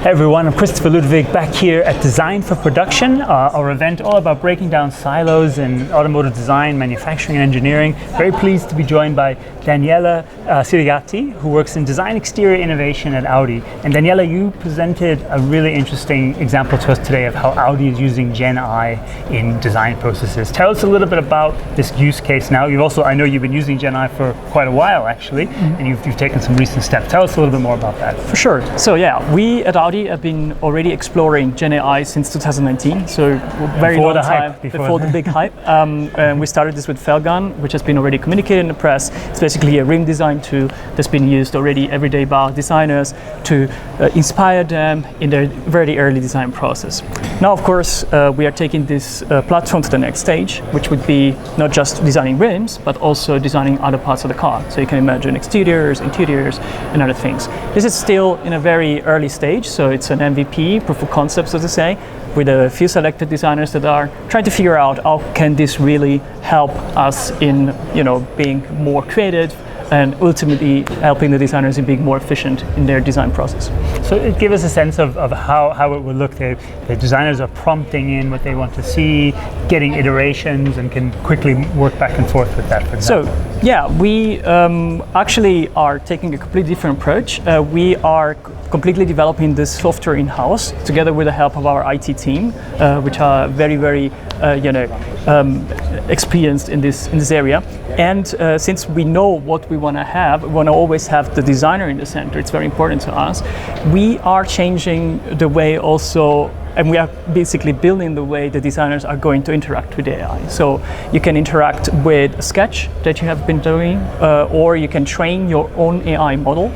Hey everyone, I'm Christopher Ludwig back here at Design for Production, our event all about breaking down silos in automotive design, manufacturing and engineering. Very pleased to be joined by Daniele Sirigatti, who works in design exterior innovation at Audi. And Daniele, you presented a really interesting example to us today of how Audi is using GenAI in design processes. Tell us a little bit about this use case now. I know you've been using GenAI for quite a while actually, and you've taken some recent steps. Tell us a little bit more about that. For sure. So yeah, we at Audi have been already exploring GenAI since 2019, so very long time before the big hype. And we started this with Felgun, which has been already communicated in the press. It's basically a rim design tool that's been used already every day by designers to inspire them in their very early design process. Now, of course, we are taking this platform to the next stage, which would be not just designing rims, but also designing other parts of the car. So you can imagine exteriors, interiors, and other things. This is still in a very early stage, so it's an MVP, proof of concept, so to say, with a few selected designers that are trying to figure out how can this really help us in, being more creative and ultimately helping the designers in being more efficient in their design process. So it gives us a sense of how it would look. The designers are prompting in what they want to see, getting iterations, and can quickly work back and forth with that, for example. So yeah, we actually are taking a completely different approach. We are completely developing this software in-house together with the help of our IT team, which are very experienced in this area. And since we know what we want to always have the designer in the center. It's very important to us. We are changing the way also, and we are basically building the way the designers are going to interact with AI. So you can interact with a sketch that you have been doing, or you can train your own AI model.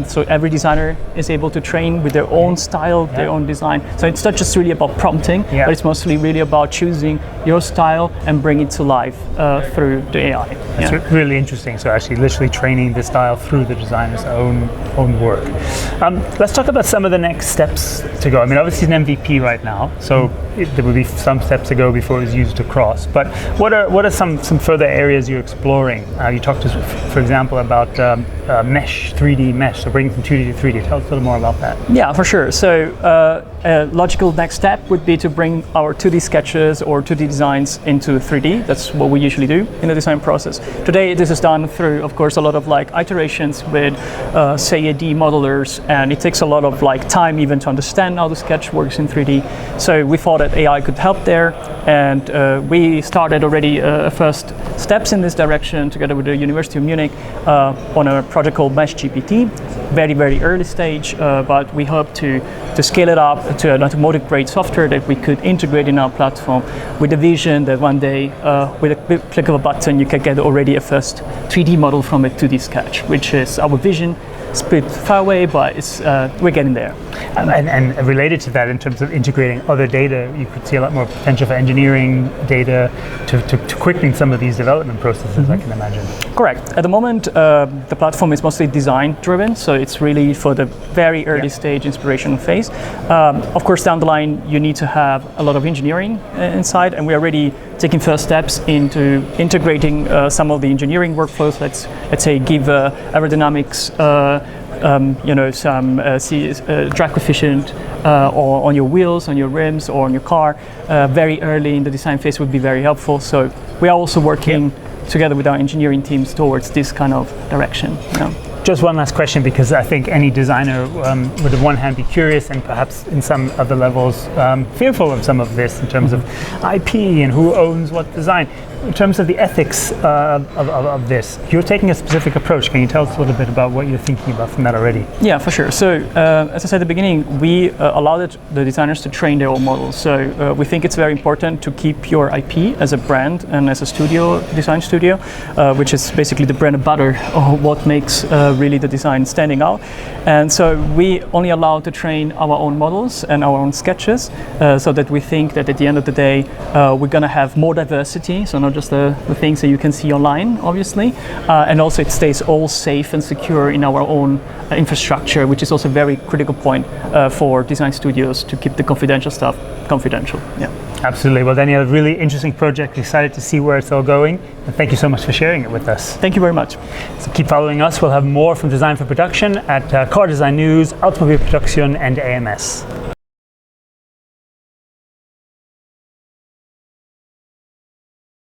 So every designer is able to train with their own style, their own design. So it's not just really about prompting, but it's mostly really about choosing your style and bring it to life through the AI. That's really interesting. So actually literally training the style through the designer's own work. Let's talk about some of the next steps to go. I mean, obviously it's an MVP right now, so there will be some steps to go before it's used across. But what are some further areas you're exploring? You talked to us, for example, about mesh, 3D mesh, so bringing from 2D to 3D. Tell us a little more about that. Yeah, for sure. So a logical next step would be to bring our 2D sketches or 2D designs into 3D. That's what we usually do in the design process. Today, this is done through, of course, a lot of iterations with, say, AD modelers, and it takes a lot of time even to understand how the sketch works in 3D. So we thought that AI could help there, and we started already first steps in this direction together with the University of Munich on a project called Mesh GPT. Very early stage, but we hope to scale it up to an automotive grade software that we could integrate in our platform with the vision that one day with a click of a button you can get already a first 3D model from a 2D sketch, which is our vision. It's a bit far away, but we're getting there. And related to that, in terms of integrating other data, you could see a lot more potential for engineering data to quicken some of these development processes, I can imagine. Correct. At the moment, the platform is mostly design driven, so it's really for the very early stage inspirational phase. Of course, down the line, you need to have a lot of engineering inside, and we're already taking first steps into integrating some of the engineering workflows. Let's say give aerodynamics, some drag coefficient on your wheels, on your rims, or on your car. Very early in the design phase would be very helpful. So we are also working together with our engineering teams towards this kind of direction. Just one last question, because I think any designer would on one hand be curious and perhaps in some other levels fearful of some of this in terms of IP and who owns what design. In terms of the ethics of this, you're taking a specific approach. Can you tell us a little bit about what you're thinking about from that already? Yeah, for sure. So as I said at the beginning, we allow the designers to train their own models. So we think it's very important to keep your IP as a brand and as a design studio, which is basically the bread and butter of what makes really the design standing out. And so we only allow to train our own models and our own sketches, so that we think that at the end of the day, we're going to have more diversity. So not just the things that you can see online, obviously, and also it stays all safe and secure in our own infrastructure, which is also a very critical point for design studios to keep the confidential stuff confidential. Yeah. Absolutely. Well, Daniele, really interesting project. Excited to see where it's all going. And thank you so much for sharing it with us. Thank you very much. So keep following us. We'll have more from Design for Production at Car Design News, Ultima Media Production, and AMS.